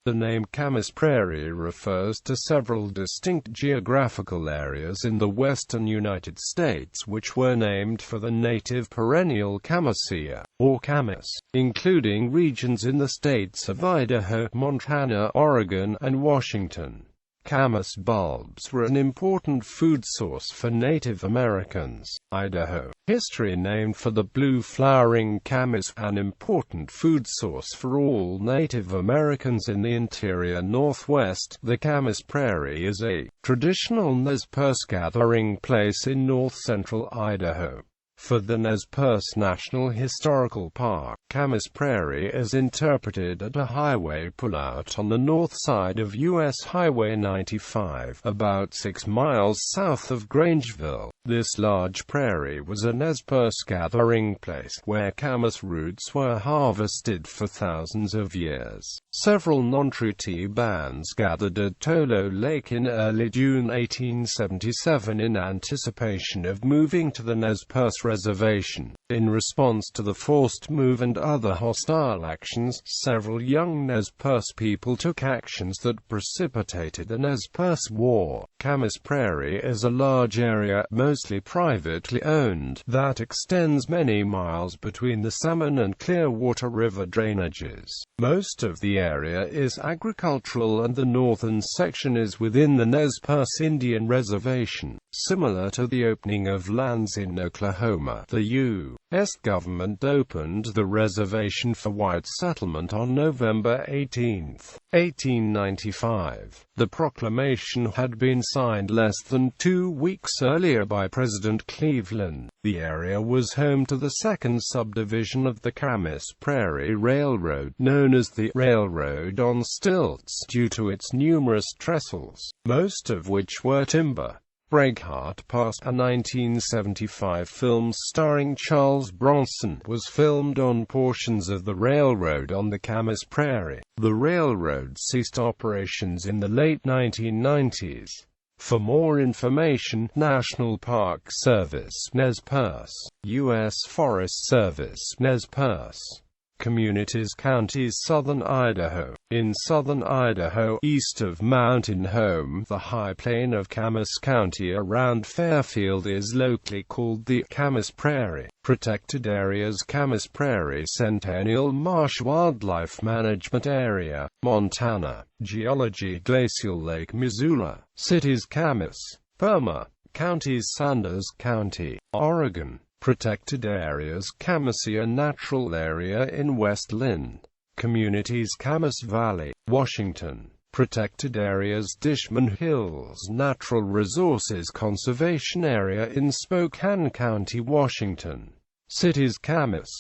The name Camas Prairie refers to several distinct geographical areas in the western United States which were named for the native perennial Camassia, or Camas, including regions in the states of Idaho, Montana, Oregon, and Washington. Camas bulbs were an important food source for Native Americans. Idaho. History named for the blue-flowering camas, an important food source for all Native Americans in the interior Northwest. The Camas Prairie is a traditional Nez Perce gathering place in north-central Idaho. For the Nez Perce National Historical Park, Camas Prairie is interpreted at a highway pullout on the north side of U.S. Highway 95, about 6 miles south of Grangeville. This large prairie was a Nez Perce gathering place, where camas roots were harvested for thousands of years. Several non-treaty bands gathered at Tolo Lake in early June 1877 in anticipation of moving to the Nez Perce Reservation. In response to the forced move and other hostile actions, several young Nez Perce people took actions that precipitated the Nez Perce War. Camas Prairie is a large area, mostly privately owned, that extends many miles between the Salmon and Clearwater River drainages. Most of the area is agricultural and the northern section is within the Nez Perce Indian Reservation. Similar to the opening of lands in Oklahoma, the U.S. government opened the reservation for white settlement on November 18, 1895. The proclamation had been signed less than 2 weeks earlier by President Cleveland. The area was home to the second subdivision of the Camas Prairie Railroad, known as the Railroad on Stilts, due to its numerous trestles, most of which were timber. Braveheart Pass, a 1975 film starring Charles Bronson, was filmed on portions of the railroad on the Camas Prairie. The railroad ceased operations in the late 1990s. For more information, National Park Service, Nez Perce, U.S. Forest Service, Nez Perce. Communities, counties, southern Idaho. In southern Idaho, east of Mountain Home, the high plain of Camas County around Fairfield is locally called the Camas Prairie. Protected areas: Camas Prairie Centennial Marsh Wildlife Management Area, Montana. Geology: Glacial Lake Missoula. Cities: Camas, Wilma. Counties: Sanders County, Oregon. Protected areas: Camassia Natural Area in West Linn. Communities: Camas Valley, Washington. Protected areas: Dishman Hills Natural Resources Conservation Area in Spokane County, Washington. Cities: Camas,